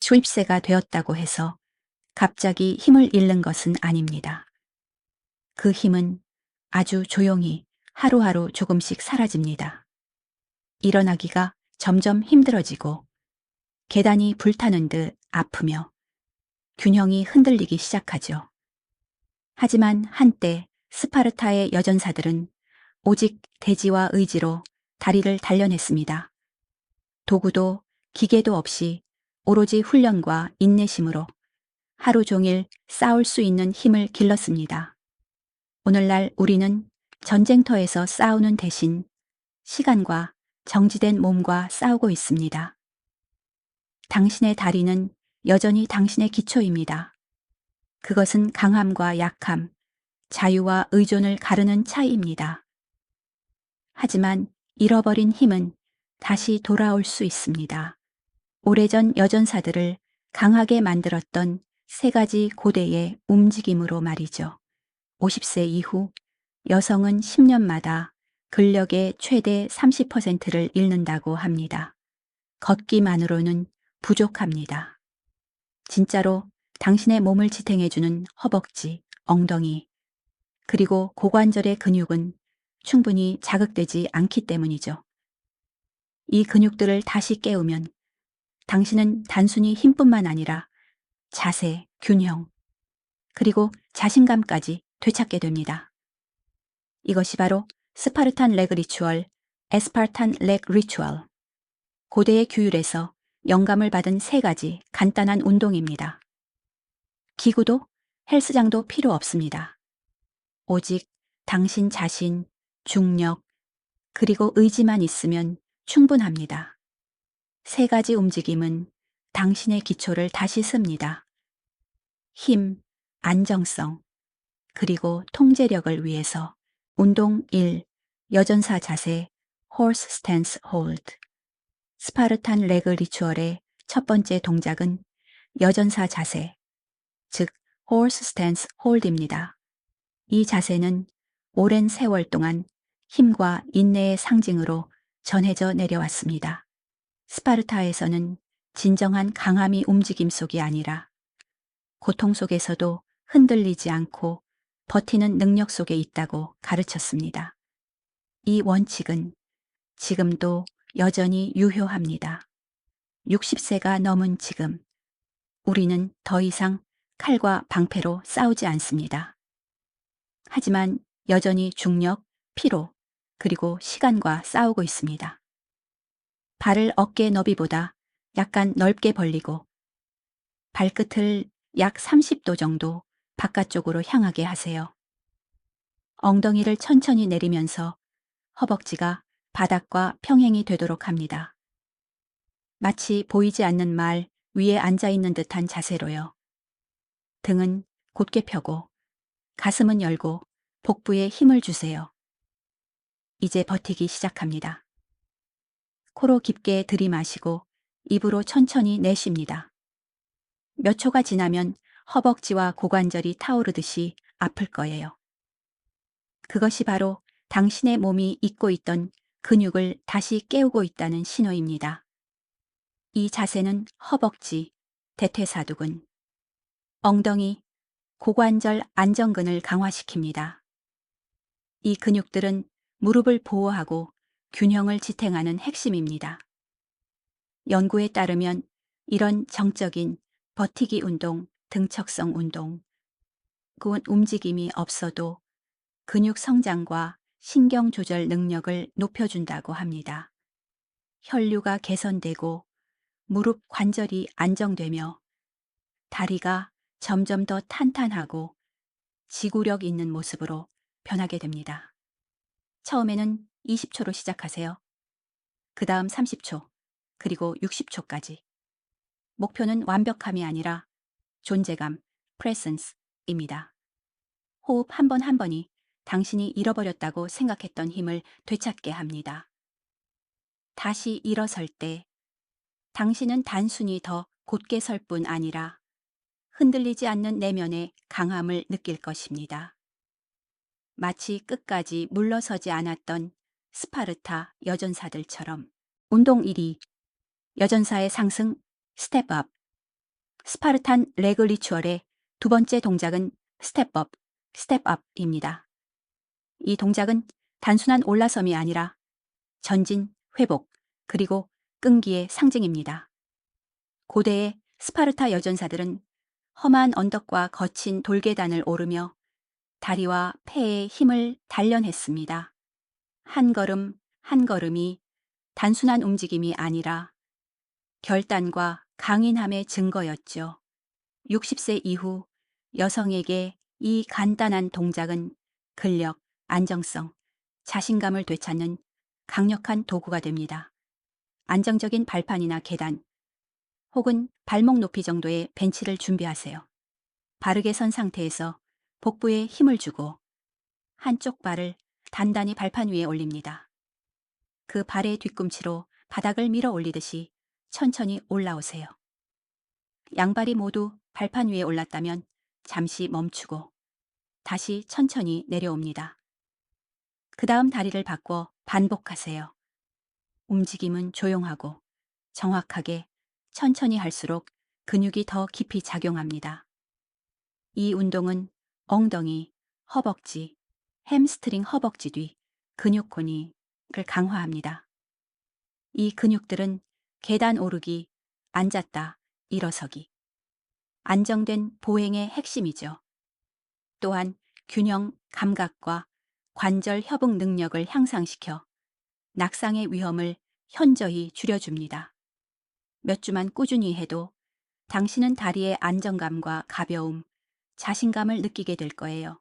수입새가 되었다고 해서 갑자기 힘을 잃는 것은 아닙니다. 그 힘은 아주 조용히 하루하루 조금씩 사라집니다. 일어나기가 점점 힘들어지고 계단이 불타는 듯 아프며 균형이 흔들리기 시작하죠. 하지만 한때 스파르타의 여전사들은 오직 대지와 의지로 다리를 단련했습니다. 도구도 기계도 없이 오로지 훈련과 인내심으로 하루 종일 싸울 수 있는 힘을 길렀습니다. 오늘날 우리는 전쟁터에서 싸우는 대신 시간과 정지된 몸과 싸우고 있습니다. 당신의 다리는 여전히 당신의 기초입니다. 그것은 강함과 약함, 자유와 의존을 가르는 차이입니다. 하지만 잃어버린 힘은 다시 돌아올 수 있습니다. 오래전 여전사들을 강하게 만들었던 세 가지 고대의 움직임으로 말이죠. 50세 이후 여성은 10년마다 근력의 최대 30%를 잃는다고 합니다. 걷기만으로는 부족합니다. 진짜로 당신의 몸을 지탱해주는 허벅지, 엉덩이, 그리고 고관절의 근육은 충분히 자극되지 않기 때문이죠. 이 근육들을 다시 깨우면 당신은 단순히 힘뿐만 아니라 자세, 균형, 그리고 자신감까지 되찾게 됩니다. 이것이 바로 스파르탄 레그 리추얼, 에스파르탄 레그 리추얼, 고대의 규율에서 영감을 받은 세 가지 간단한 운동입니다. 기구도 헬스장도 필요 없습니다. 오직 당신 자신, 중력, 그리고 의지만 있으면 충분합니다. 세 가지 움직임은 당신의 기초를 다시 씁니다. 힘, 안정성, 그리고 통제력을 위해서 운동 1. 여전사 자세, Horse Stance Hold. 스파르탄 레그 리추얼의 첫 번째 동작은 여전사 자세, 즉 Horse Stance Hold입니다. 이 자세는 오랜 세월 동안 힘과 인내의 상징으로 전해져 내려왔습니다. 스파르타에서는 진정한 강함이 움직임 속이 아니라 고통 속에서도 흔들리지 않고 버티는 능력 속에 있다고 가르쳤습니다. 이 원칙은 지금도 여전히 유효합니다. 60세가 넘은 지금, 우리는 더 이상 칼과 방패로 싸우지 않습니다. 하지만 여전히 중력, 피로, 그리고 시간과 싸우고 있습니다. 발을 어깨 너비보다 약간 넓게 벌리고 발끝을 약 30도 정도 바깥쪽으로 향하게 하세요. 엉덩이를 천천히 내리면서 허벅지가 바닥과 평행이 되도록 합니다. 마치 보이지 않는 말 위에 앉아 있는 듯한 자세로요. 등은 곧게 펴고 가슴은 열고 복부에 힘을 주세요. 이제 버티기 시작합니다. 코로 깊게 들이마시고 입으로 천천히 내쉽니다. 몇 초가 지나면 허벅지와 고관절이 타오르듯이 아플 거예요. 그것이 바로 당신의 몸이 잊고 있던 근육을 다시 깨우고 있다는 신호입니다. 이 자세는 허벅지, 대퇴사두근, 엉덩이, 고관절 안정근을 강화시킵니다. 이 근육들은 무릎을 보호하고 균형을 지탱하는 핵심입니다. 연구에 따르면 이런 정적인 버티기 운동, 등척성 운동, 그 움직임이 없어도 근육 성장과 신경 조절 능력을 높여준다고 합니다. 혈류가 개선되고 무릎 관절이 안정되며 다리가 점점 더 탄탄하고 지구력 있는 모습으로 변하게 됩니다. 처음에는 20초로 시작하세요. 그 다음 30초, 그리고 60초까지. 목표는 완벽함이 아니라 존재감, presence입니다. 호흡 한 번 한 번이 당신이 잃어버렸다고 생각했던 힘을 되찾게 합니다. 다시 일어설 때 당신은 단순히 더 곧게 설 뿐 아니라 흔들리지 않는 내면의 강함을 느낄 것입니다. 마치 끝까지 물러서지 않았던 스파르타 여전사들처럼. 운동 1위, 여전사의 상승, 스텝업. 스파르탄 레그 리추얼의 두 번째 동작은 스텝업, 스텝업입니다. 이 동작은 단순한 올라섬이 아니라 전진, 회복, 그리고 끈기의 상징입니다. 고대의 스파르타 여전사들은 험한 언덕과 거친 돌계단을 오르며 다리와 폐에 힘을 단련했습니다. 한 걸음 한 걸음이 단순한 움직임이 아니라 결단과 강인함의 증거였죠. 60세 이후 여성에게 이 간단한 동작은 근력, 안정성, 자신감을 되찾는 강력한 도구가 됩니다. 안정적인 발판이나 계단, 혹은 발목 높이 정도의 벤치를 준비하세요. 바르게 선 상태에서 복부에 힘을 주고 한쪽 발을 단단히 발판 위에 올립니다. 그 발의 뒤꿈치로 바닥을 밀어 올리듯이 천천히 올라오세요. 양발이 모두 발판 위에 올랐다면 잠시 멈추고 다시 천천히 내려옵니다. 그 다음 다리를 바꿔 반복하세요. 움직임은 조용하고 정확하게 천천히 할수록 근육이 더 깊이 작용합니다. 이 운동은 엉덩이, 허벅지, 햄스트링 허벅지 뒤 근육코니를 강화합니다. 이 근육들은 계단 오르기, 앉았다, 일어서기, 안정된 보행의 핵심이죠. 또한 균형 감각과 관절 협응 능력을 향상시켜 낙상의 위험을 현저히 줄여줍니다. 몇 주만 꾸준히 해도 당신은 다리의 안정감과 가벼움, 자신감을 느끼게 될 거예요.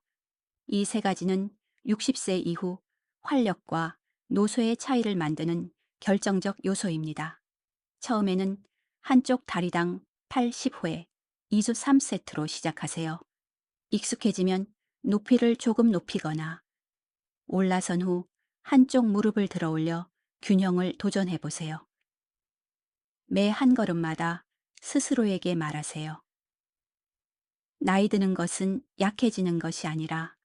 이 세 가지는 60세 이후 활력과 노쇠의 차이를 만드는 결정적 요소입니다. 처음에는 한쪽 다리당 80회, 2주 3세트로 시작하세요. 익숙해지면 높이를 조금 높이거나 올라선 후 한쪽 무릎을 들어 올려 균형을 도전해 보세요. 매 한 걸음마다 스스로에게 말하세요. 나이 드는 것은 약해지는 것이 아니라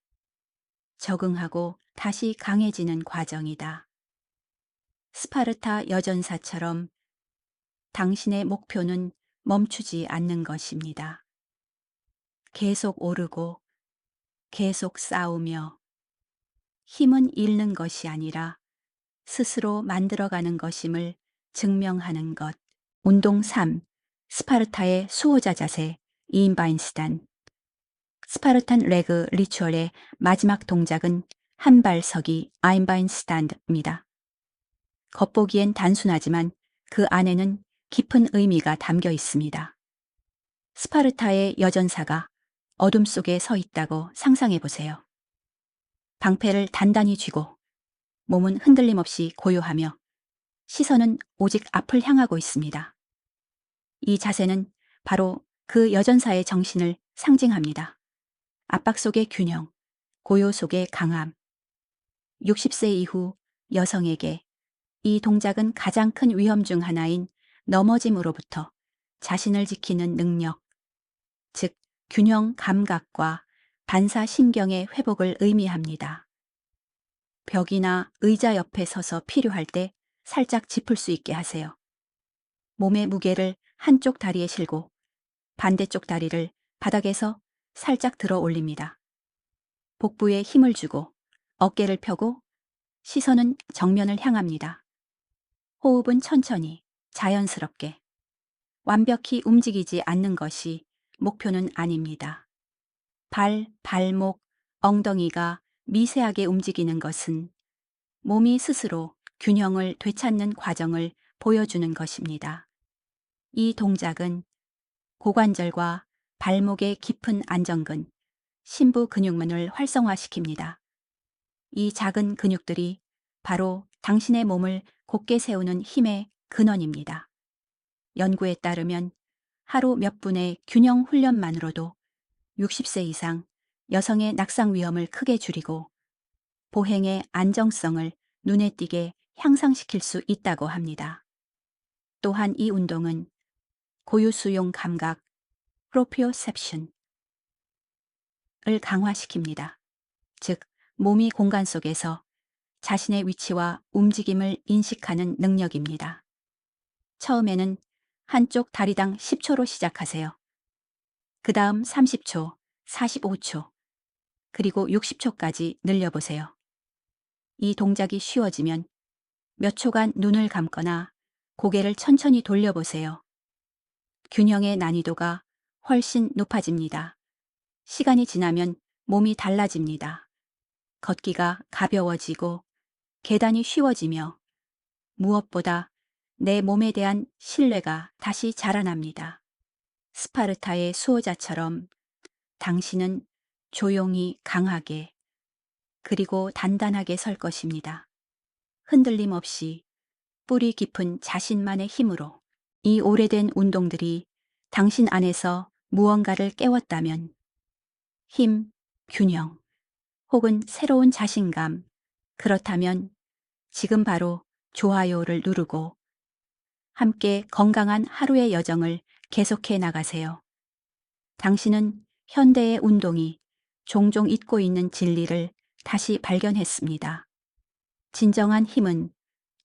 적응하고 다시 강해지는 과정이다. 스파르타 여전사처럼 당신의 목표는 멈추지 않는 것입니다. 계속 오르고 계속 싸우며 힘은 잃는 것이 아니라 스스로 만들어가는 것임을 증명하는 것. 운동 3. 스파르타의 수호자 자세 이인바인스단. 스파르탄 레그 리추얼의 마지막 동작은 한발서기 아인바인스단드입니다. 겉보기엔 단순하지만 그 안에는 깊은 의미가 담겨 있습니다. 스파르타의 여전사가 어둠 속에 서 있다고 상상해 보세요. 방패를 단단히 쥐고 몸은 흔들림 없이 고요하며 시선은 오직 앞을 향하고 있습니다. 이 자세는 바로 그 여전사의 정신을 상징합니다. 압박 속의 균형, 고요 속의 강함. 60세 이후 여성에게 이 동작은 가장 큰 위험 중 하나인 넘어짐으로부터 자신을 지키는 능력, 즉 균형 감각과 반사신경의 회복을 의미합니다. 벽이나 의자 옆에 서서 필요할 때 살짝 짚을 수 있게 하세요. 몸의 무게를 한쪽 다리에 실고 반대쪽 다리를 바닥에서 살짝 들어 올립니다. 복부에 힘을 주고 어깨를 펴고 시선은 정면을 향합니다. 호흡은 천천히, 자연스럽게. 완벽히 움직이지 않는 것이 목표는 아닙니다. 발목, 엉덩이가 미세하게 움직이는 것은 몸이 스스로 균형을 되찾는 과정을 보여주는 것입니다. 이 동작은 고관절과 발목의 깊은 안정근, 심부 근육문을 활성화시킵니다. 이 작은 근육들이 바로 당신의 몸을 곧게 세우는 힘의 근원입니다. 연구에 따르면 하루 몇 분의 균형 훈련만으로도 60세 이상 여성의 낙상 위험을 크게 줄이고 보행의 안정성을 눈에 띄게 향상시킬 수 있다고 합니다. 또한 이 운동은 고유수용 감각, 프로피오셉션을 강화시킵니다. 즉, 몸이 공간 속에서 자신의 위치와 움직임을 인식하는 능력입니다. 처음에는 한쪽 다리당 10초로 시작하세요. 그 다음 30초, 45초, 그리고 60초까지 늘려보세요. 이 동작이 쉬워지면 몇 초간 눈을 감거나 고개를 천천히 돌려보세요. 균형의 난이도가 훨씬 높아집니다. 시간이 지나면 몸이 달라집니다. 걷기가 가벼워지고 계단이 쉬워지며 무엇보다 내 몸에 대한 신뢰가 다시 자라납니다. 스파르타의 수호자처럼 당신은 조용히 강하게 그리고 단단하게 설 것입니다. 흔들림 없이 뿌리 깊은 자신만의 힘으로. 이 오래된 운동들이 당신 안에서 무언가를 깨웠다면 힘, 균형, 혹은 새로운 자신감, 그렇다면 지금 바로 좋아요를 누르고 함께 건강한 하루의 여정을 계속해 나가세요. 당신은 현대의 운동이 종종 잊고 있는 진리를 다시 발견했습니다. 진정한 힘은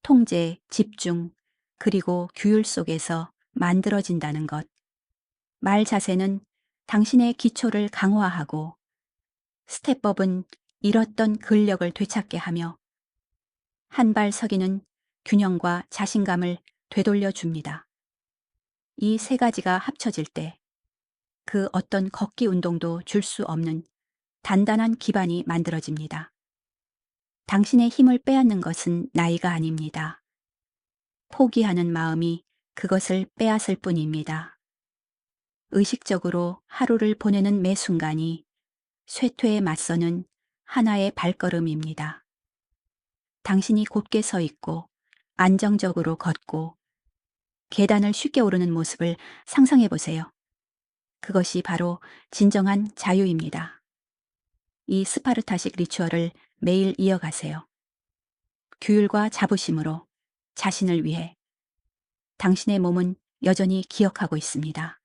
통제, 집중, 그리고 규율 속에서 만들어진다는 것. 말 자세는 당신의 기초를 강화하고 스텝업은 잃었던 근력을 되찾게 하며 한 발 서기는 균형과 자신감을 되돌려 줍니다. 이 세 가지가 합쳐질 때 그 어떤 걷기 운동도 줄 수 없는 단단한 기반이 만들어집니다. 당신의 힘을 빼앗는 것은 나이가 아닙니다. 포기하는 마음이 그것을 빼앗을 뿐입니다. 의식적으로 하루를 보내는 매 순간이 쇠퇴에 맞서는 하나의 발걸음입니다. 당신이 곧게 서 있고 안정적으로 걷고 계단을 쉽게 오르는 모습을 상상해 보세요. 그것이 바로 진정한 자유입니다. 이 스파르타식 리추얼을 매일 이어가세요. 규율과 자부심으로 자신을 위해. 당신의 몸은 여전히 기억하고 있습니다.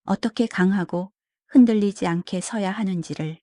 어떻게 강하고 흔들리지 않게 서야 하는지를